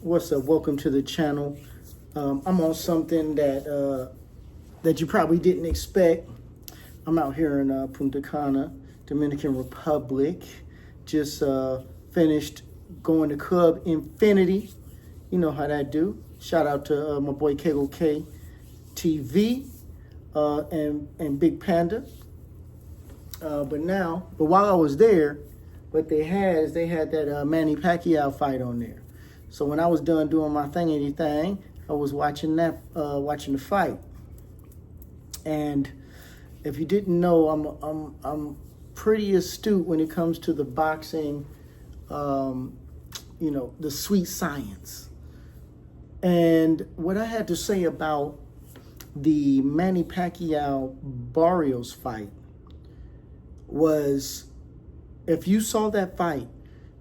What's up? Welcome to the channel. I'm on something that you probably didn't expect. I'm out here in Punta Cana, Dominican Republic. Just finished going to Club Infinity. You know how that do. Shout out to my boy KOK TV and Big Panda. But while I was there, what they had that Manny Pacquiao fight on there. So when I was done doing my thing, I was watching the fight. And if you didn't know, I'm pretty astute when it comes to the boxing, the sweet science. And what I had to say about the Manny Pacquiao Barrios fight was, if you saw that fight,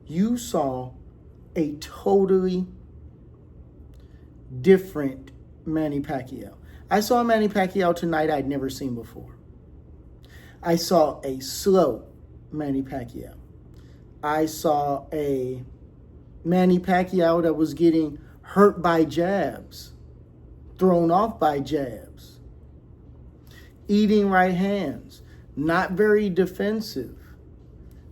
you saw a totally different Manny Pacquiao. I saw Manny Pacquiao tonight I'd never seen before. I saw a slow Manny Pacquiao. I saw a Manny Pacquiao that was getting hurt by jabs, thrown off by jabs, eating right hands, not very defensive,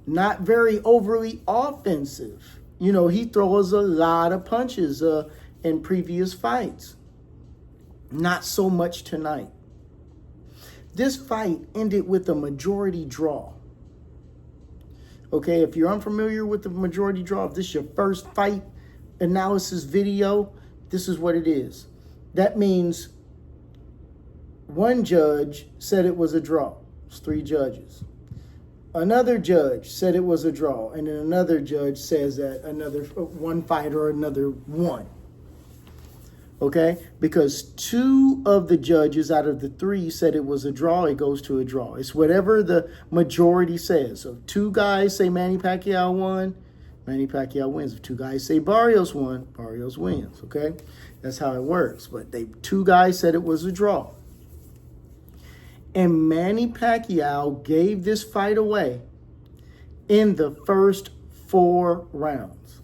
not very overly offensive. You know, he throws a lot of punches in previous fights. Not so much tonight. This fight ended with a majority draw. Okay, if you're unfamiliar with the majority draw, if this is your first fight analysis video, this is what it is. That means one judge said it was a draw. It's 3 judges. Another judge said it was a draw, and then another judge says that one fighter or another won. Okay? Because 2 of the judges out of the 3 said it was a draw, it goes to a draw. It's whatever the majority says. So if 2 guys say Manny Pacquiao won, Manny Pacquiao wins. If 2 guys say Barrios won, Barrios wins. Okay? That's how it works. But 2 guys said it was a draw. And Manny Pacquiao gave this fight away in the first 4 rounds.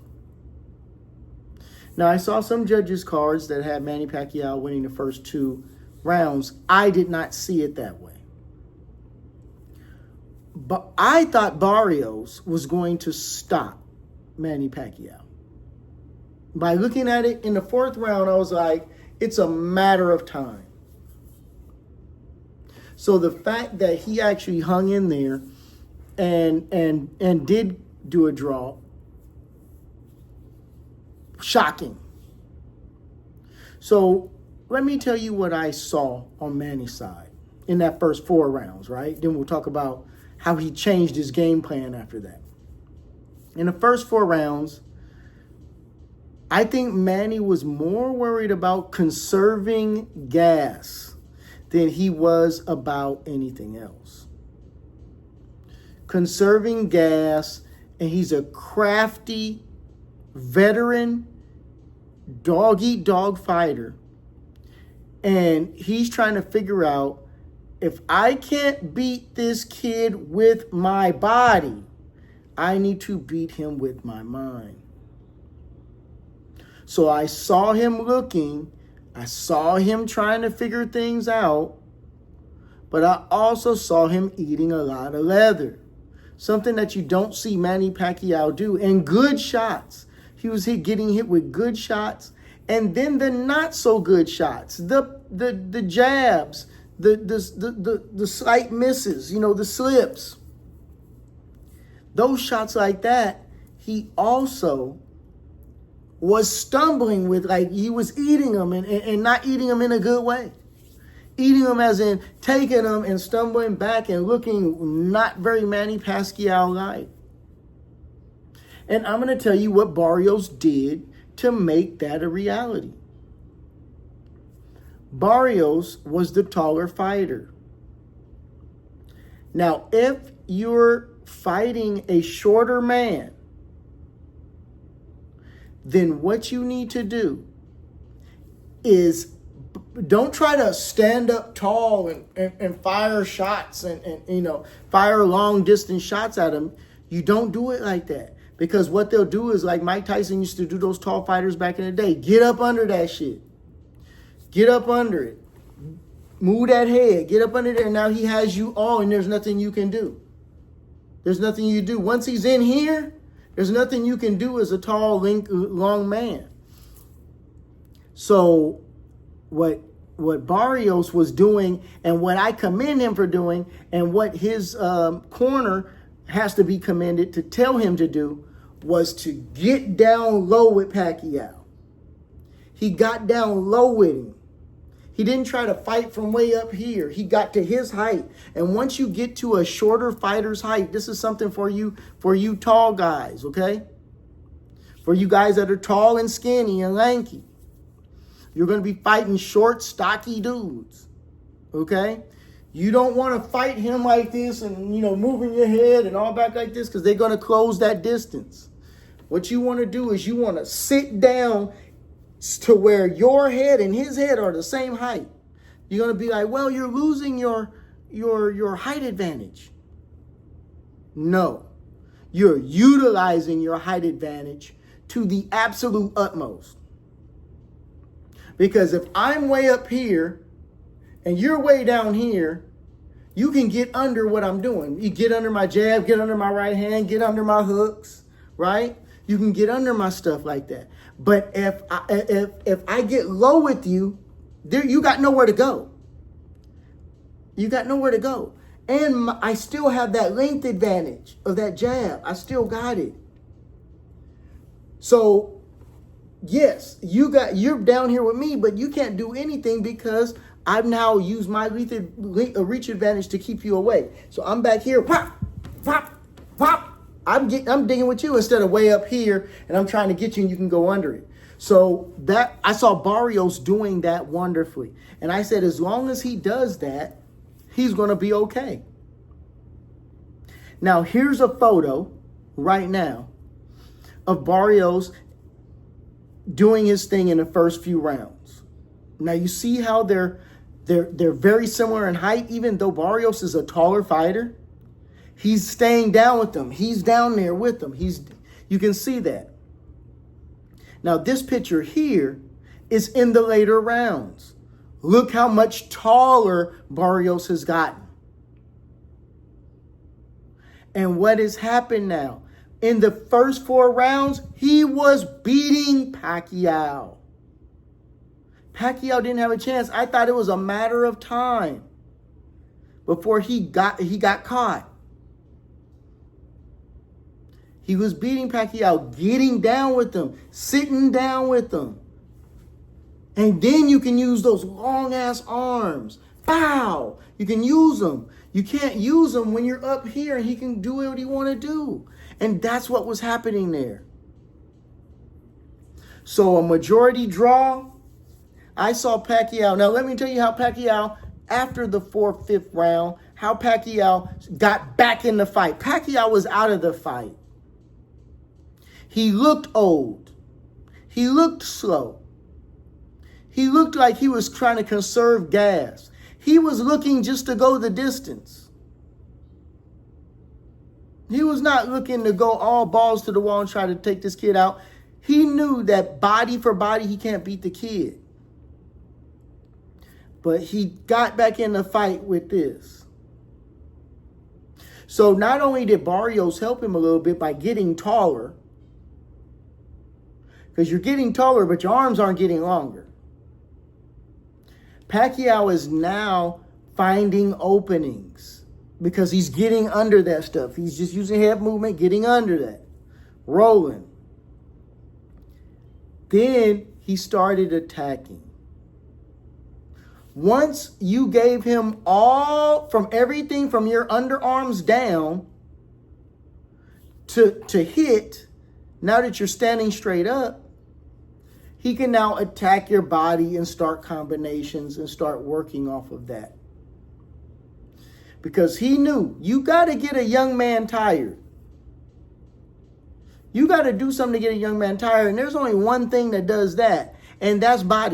Now, I saw some judges' cards that had Manny Pacquiao winning the first 2 rounds. I did not see it that way. But I thought Barrios was going to stop Manny Pacquiao. By looking at it in the 4th round, I was like, it's a matter of time. So the fact that he actually hung in there and did do a draw, shocking. So let me tell you what I saw on Manny's side in that first 4 rounds, right? Then we'll talk about how he changed his game plan after that. In the first 4 rounds, I think Manny was more worried about conserving gas than he was about anything else. Conserving gas, and he's a crafty, veteran, dog-eat-dog fighter. And he's trying to figure out, if I can't beat this kid with my body, I need to beat him with my mind. So I saw him looking, I saw him trying to figure things out, but I also saw him eating a lot of leather. Something that you don't see Manny Pacquiao do. And good shots. He was getting hit with good shots. And then the not so good shots. The jabs. The slight misses. The slips. Those shots like that, he also was stumbling with, like he was eating them and not eating them in a good way. Eating them as in taking them and stumbling back and looking not very Manny Pacquiao-like. And I'm going to tell you what Barrios did to make that a reality. Barrios was the taller fighter. Now, if you're fighting a shorter man, then what you need to do is don't try to stand up tall and fire shots and fire long distance shots at him. You don't do it like that. Because what they'll do is like Mike Tyson used to do those tall fighters back in the day. Get up under that shit. Get up under it. Move that head. Get up under there. Now he has you all and there's nothing you can do. There's nothing you do. Once he's in here, there's nothing you can do as a tall, long man. So what Barrios was doing and what I commend him for doing and what his corner has to be commended to tell him to do was to get down low with Pacquiao. He got down low with him. He didn't try to fight from way up here. He got to his height. And once you get to a shorter fighter's height, this is something for you tall guys, okay? For you guys that are tall and skinny and lanky. You're going to be fighting short, stocky dudes, okay? You don't want to fight him like this and, you know, moving your head and all back like this because they're going to close that distance. What you want to do is you want to sit down to where your head and his head are the same height. You're going to be like, well, you're losing your height advantage. No, you're utilizing your height advantage to the absolute utmost. Because if I'm way up here and you're way down here, you can get under what I'm doing. You get under my jab, get under my right hand, get under my hooks, right? You can get under my stuff like that. But if I get low with you, you got nowhere to go. You got nowhere to go. And I still have that length advantage of that jab. I still got it. So, yes, you're down here with me, but you can't do anything because I've now used my reach advantage to keep you away. So I'm back here, pop, pop, pop. I'm digging with you instead of way up here, and I'm trying to get you, and you can go under it. So that I saw Barrios doing that wonderfully, and I said as long as he does that, he's going to be okay. Now here's a photo right now of Barrios doing his thing in the first few rounds. Now you see how they're very similar in height, even though Barrios is a taller fighter. He's staying down with them. He's down there with them. You can see that. Now this picture here is in the later rounds. Look how much taller Barrios has gotten. And what has happened now? In the first 4 rounds, he was beating Pacquiao. Pacquiao didn't have a chance. I thought it was a matter of time before he got caught. He was beating Pacquiao, getting down with them, sitting down with them. And then you can use those long-ass arms. Pow! You can use them. You can't use them when you're up here and he can do what he want to do. And that's what was happening there. So a majority draw. I saw Pacquiao. Now let me tell you how Pacquiao, after the 4th, 5th round, how Pacquiao got back in the fight. Pacquiao was out of the fight. He looked old. He looked slow. He looked like he was trying to conserve gas. He was looking just to go the distance. He was not looking to go all balls to the wall and try to take this kid out. He knew that body for body, he can't beat the kid. But he got back in the fight with this. So not only did Barrios help him a little bit by getting taller, because you're getting taller, but your arms aren't getting longer. Pacquiao is now finding openings because he's getting under that stuff. He's just using head movement, getting under that, rolling. Then he started attacking. Once you gave him all from everything from your underarms down to hit, now that you're standing straight up, he can now attack your body and start combinations and start working off of that. Because he knew you got to get a young man tired. You got to do something to get a young man tired. And there's only one thing that does that, and that's body.